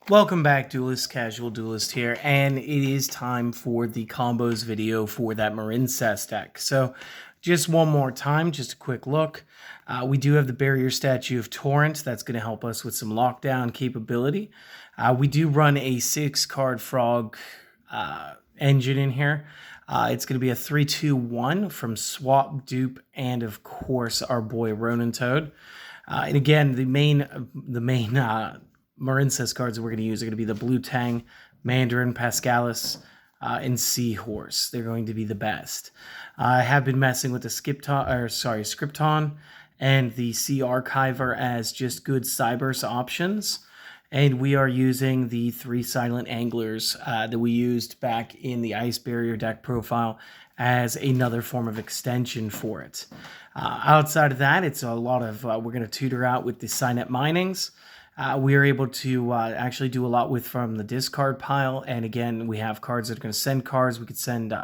Welcome back, Duelist. Casual Duelist here, and it is time for the combos video for that Marincess deck. So, just one more time, just a quick look. We do have the Barrier Statue of Torrent. That's going to help us with some lockdown capability. We do run a 6-card frog engine in here. It's going to be a 3-2-1 from Swap, Dupe, and of course our boy Ronin Toad. And again, the main Marincess cards that we're going to use are going to be the Blue Tang, Mandarin, Pascalis, and Seahorse. They're going to be the best. I have been messing with the Scripton and the Sea Archiver as just good Cyberse options. And we are using the 3 Silent Anglers that we used back in the Ice Barrier deck profile as another form of extension for it. Outside of that, it's a lot of, we're going to tutor out with the Signet Minings. We are able to actually do a lot with from the discard pile. And again, we have cards that are going to send cards. We could send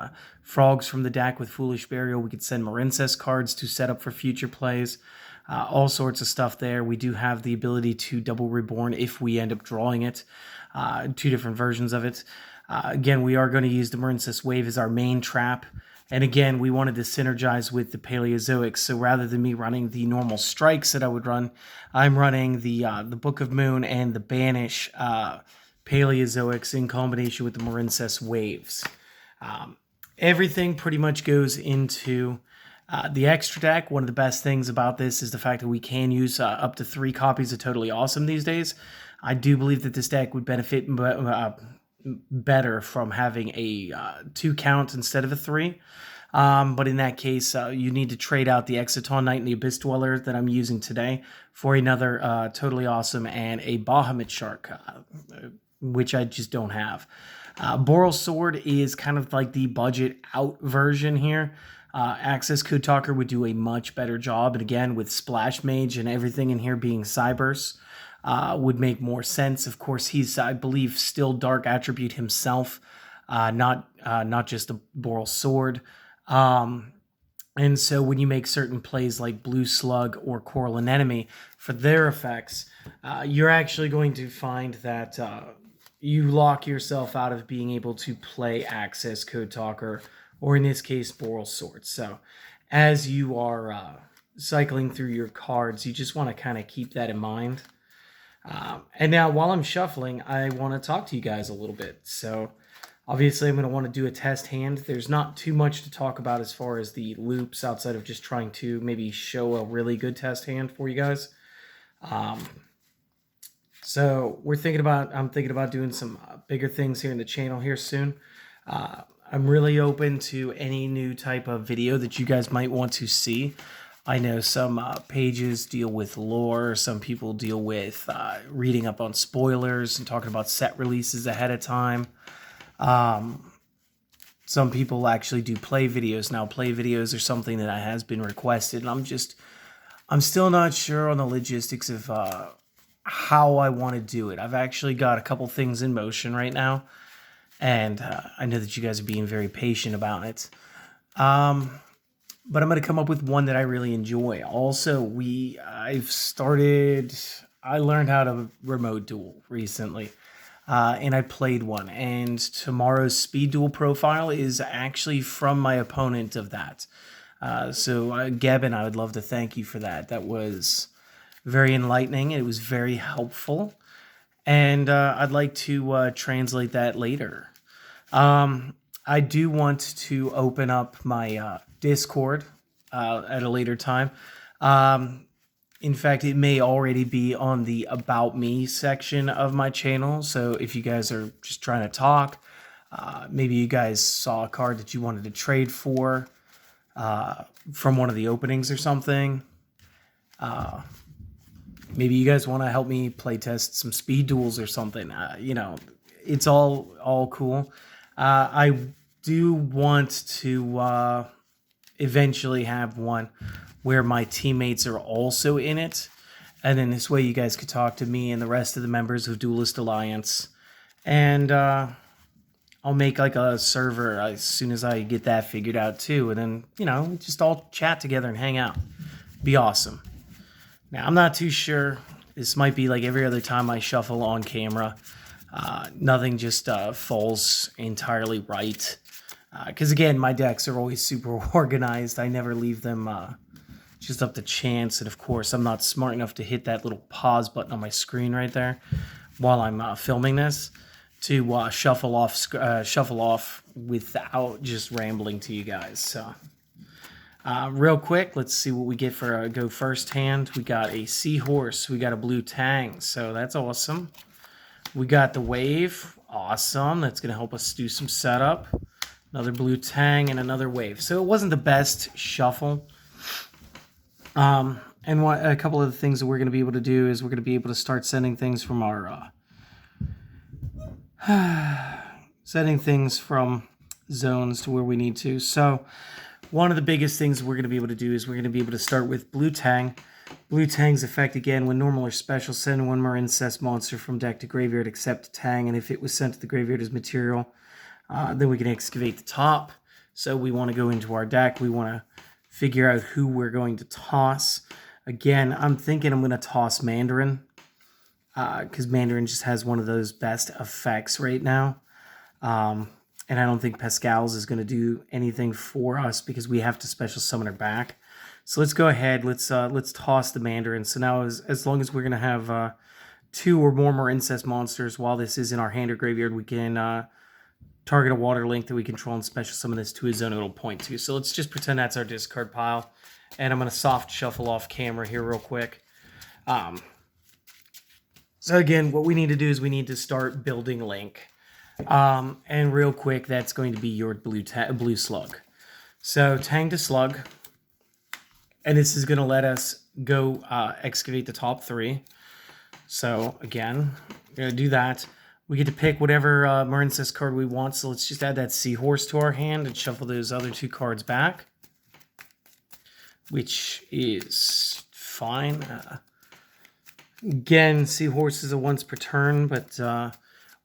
frogs from the deck with Foolish Burial. We could send Marincess cards to set up for future plays. All sorts of stuff there. We do have the ability to double reborn if we end up drawing it. 2 different versions of it. Again, we are going to use the Marincess Wave as our main trap. And again, we wanted to synergize with the Paleozoics. So rather than me running the normal strikes that I would run, I'm running the Book of Moon and the Banish Paleozoics in combination with the Marincess Waves. Everything pretty much goes into the extra deck. One of the best things about this is the fact that we can use up to 3 copies of Totally Awesome these days. I do believe that this deck would benefit better from having a 2 count instead of a 3. But in that case, you need to trade out the Exciton Knight and the Abyss Dweller that I'm using today for another Totally Awesome and a Bahamut Shark, which I just don't have. Boral Sword is kind of like the budget out version here. Access Code Talker would do a much better job. And again, with Splash Mage and everything in here being Cybers, would make more sense. Of course, he's, I believe, still Dark Attribute himself, not just a Boral Sword. And so when you make certain plays like Blue Slug or Coral Anemone for their effects, you're actually going to find that you lock yourself out of being able to play Access Code Talker, or in this case, Boral Sword. So as you are cycling through your cards, you just want to kind of keep that in mind. And now while I'm shuffling, I want to talk to you guys a little bit. So obviously I'm going to want to do a test hand. There's not too much to talk about as far as the loops outside of just trying to maybe show a really good test hand for you guys. So I'm thinking about doing some bigger things here in the channel here soon. I'm really open to any new type of video that you guys might want to see. I know some pages deal with lore. Some people deal with reading up on spoilers and talking about set releases ahead of time. Some people actually do play videos. Now, play videos are something that has been requested, and I'm still not sure on the logistics of how I want to do it. I've actually got a couple things in motion right now, and I know that you guys are being very patient about it. But I'm going to come up with one that I really enjoy. Also, I learned how to remote duel recently, and I played one. And tomorrow's speed duel profile is actually from my opponent of that. So Gebin, I would love to thank you for that. That was very enlightening. It was very helpful. And I'd like to translate that later. I do want to open up my Discord at a later time. In fact, it may already be on the About Me section of my channel. So if you guys are just trying to talk, maybe you guys saw a card that you wanted to trade for from one of the openings or something. Maybe you guys want to help me play test some speed duels or something. It's all cool. I do want to eventually have one where my teammates are also in it. And then this way you guys could talk to me and the rest of the members of Duelist Alliance. And I'll make like a server as soon as I get that figured out too. And then, just all chat together and hang out. Be awesome. Now, I'm not too sure This might be like every other time I shuffle on camera. Nothing just falls entirely right. Because again, my decks are always super organized. I never leave them just up to chance. And of course, I'm not smart enough to hit that little pause button on my screen right there while I'm filming this to shuffle off without just rambling to you guys. So real quick, let's see what we get for a go first hand. We got a seahorse. We got a blue tang. So that's awesome. We got the wave. Awesome. That's going to help us do some setup. Another blue tang and another wave. So it wasn't the best shuffle. And a couple of the things that we're going to be able to do is we're going to be able to start sending things from our zones to where we need to. So one of the biggest things we're going to be able to do is we're going to be able to start with blue tang. Blue tang's effect again, when normal or special, send one Marincess monster from deck to graveyard except tang, and if it was sent to the graveyard as material, then we can excavate the top. So we want to go into our deck. We want to figure out who we're going to toss. Again, I'm thinking I'm going to toss Mandarin, because Mandarin just has one of those best effects right now. And I don't think Pascal's is going to do anything for us because we have to special summon her back. So let's go ahead. Let's toss the Mandarin. So now as long as we're going to have 2 or more Marincess monsters while this is in our hand or graveyard, we can target a water link that we control and special summon this to a zone it'll point to. So let's just pretend that's our discard pile. And I'm going to soft shuffle off camera here real quick. So again, what we need to do is we need to start building Link. And real quick, that's going to be your blue slug. So tang to slug. And this is going to let us go excavate the top 3. So again, we're going to do that. We get to pick whatever Marincess card we want. So let's just add that seahorse to our hand and shuffle those other 2 cards back, which is fine. Again, seahorse is a once per turn, but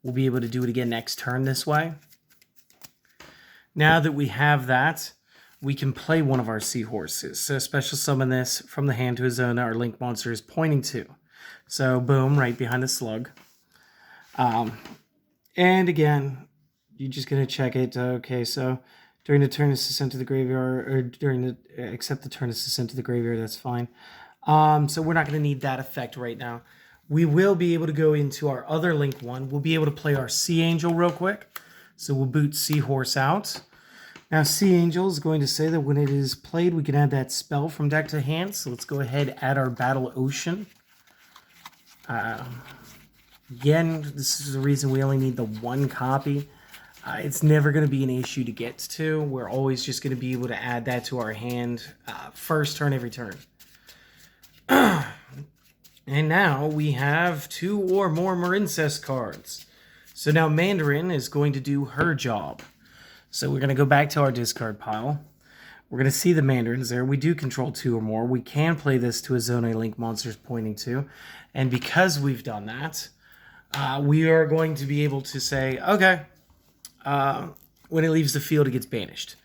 we'll be able to do it again next turn this way. Now that we have that, we can play one of our seahorses. So special summon this from the hand to a zone our link monster is pointing to. So boom, right behind the slug. And again, you're just going to check it. Okay, so during the turn it's sent to the graveyard, or during the, except the turn is sent to the graveyard, that's fine. So we're not going to need that effect right now. We will be able to go into our other link one. We'll be able to play our Sea Angel real quick. So we'll boot Seahorse out. Now Sea Angel is going to say that when it is played, we can add that spell from deck to hand. So let's go ahead and add our Battle Ocean. Again, this is the reason we only need the 1 copy. It's never going to be an issue to get to. We're always just going to be able to add that to our hand first turn every turn. And now we have 2 or more Marincess cards. So now Mandarin is going to do her job. So we're going to go back to our discard pile. We're going to see the Mandarins there. We do control 2 or more. We can play this to a zone a link monster is pointing to. And because we've done that, we are going to be able to say, okay, when it leaves the field, it gets banished,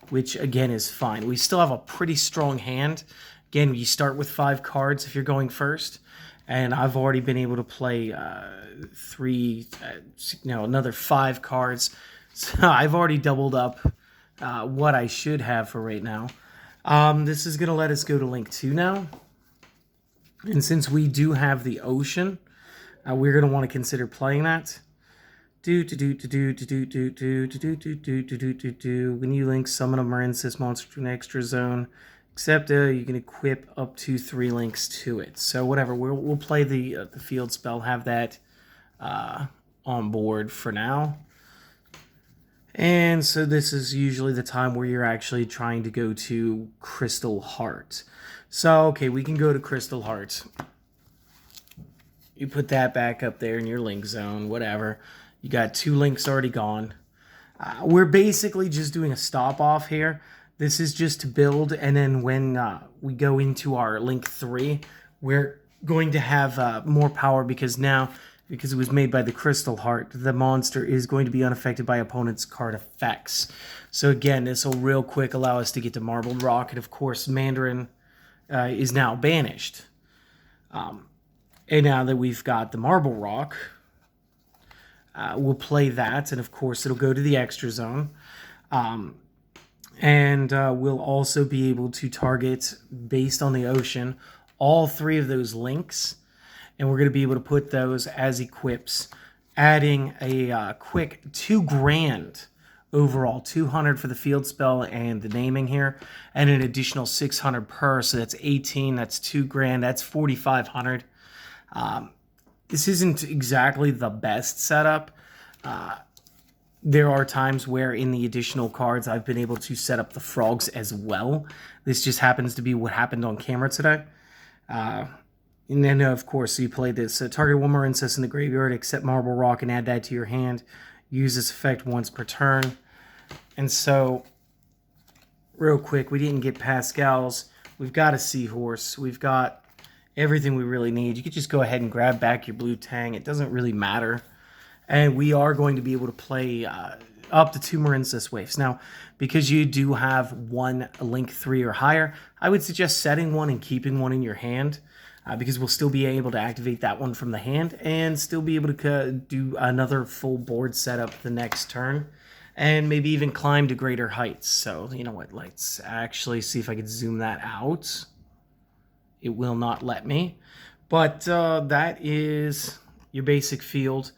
which again is fine. We still have a pretty strong hand. Again, you start with 5 cards if you're going first. And I've already been able to play another 5 cards. So I've already doubled up what I should have for right now. This is going to let us go to link 2 now. And since we do have the ocean, we're going to want to consider playing that. When you link summon a Marincess monster to an extra zone, except you can equip up to 3 links to it. So whatever, we'll play the field spell, have that on board for now. And so this is usually the time where you're actually trying to go to Crystal Heart. So, okay, we can go to Crystal Heart. You put that back up there in your link zone, whatever. You got 2 links already gone. We're basically just doing a stop off here. This is just to build, and then when we go into our link 3, we're going to have more power because now, because it was made by the Crystal Heart, the monster is going to be unaffected by opponent's card effects. So again, this will real quick allow us to get to Marbled Rock, and of course Mandarin is now banished. And now that we've got the Marble Rock, we'll play that, and of course it'll go to the extra zone. And we'll also be able to target, based on the ocean, all 3 of those links. And we're going to be able to put those as equips, adding a quick 2 grand overall, 200 for the field spell and the naming here, and an additional 600 per, so that's 18, that's 2 grand, that's 4,500. This isn't exactly the best setup. There are times where in the additional cards I've been able to set up the frogs as well. This just happens to be what happened on camera today. And then, of course, you play this. Target 1 Marincess in the graveyard, accept Marble Rock, and add that to your hand. Use this effect once per turn. And so, real quick, we didn't get Pascal's. We've got a Seahorse. We've got everything we really need. You could just go ahead and grab back your blue Tang. It doesn't really matter. And we are going to be able to play up to 2 Marincess waves. Now, because you do have 1 Link 3 or higher, I would suggest setting 1 and keeping 1 in your hand. Because we'll still be able to activate that one from the hand and still be able to do another full board setup the next turn and maybe even climb to greater heights. So, you know what, let's actually see if I can zoom that out. It will not let me. But that is your basic field.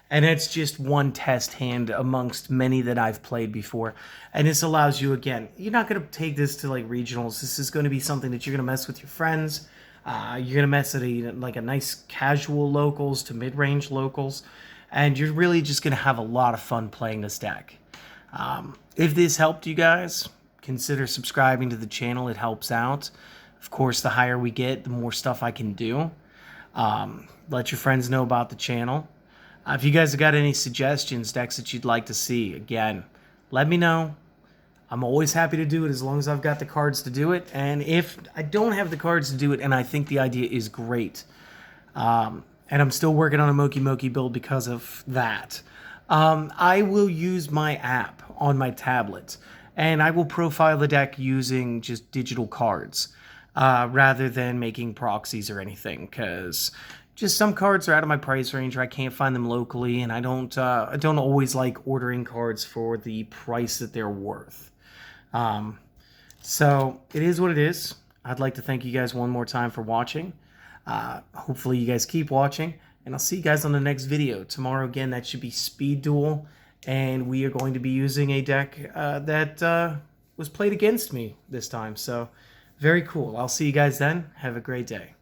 And it's just one test hand amongst many that I've played before. And this allows you, again, you're not going to take this to like regionals. This is going to be something that you're going to mess with your friends. You're going to mess at a nice casual locals to mid-range locals, and you're really just going to have a lot of fun playing this deck. If this helped you guys, consider subscribing to the channel. It helps out. Of course, the higher we get, the more stuff I can do. Let your friends know about the channel. If you guys have got any suggestions, decks that you'd like to see, again, let me know. I'm always happy to do it as long as I've got the cards to do it. And if I don't have the cards to do it and I think the idea is great, and I'm still working on a Moki Moki build because of that, I will use my app on my tablet. And I will profile the deck using just digital cards rather than making proxies or anything. Because just some cards are out of my price range or I can't find them locally. And I don't always like ordering cards for the price that they're worth. So it is what it is. I'd like to thank you guys one more time for watching. Hopefully you guys keep watching, and I'll see you guys on the next video. Tomorrow, again, that should be Speed Duel, and we are going to be using a deck that was played against me this time. So very cool. I'll see you guys then. Have a great day.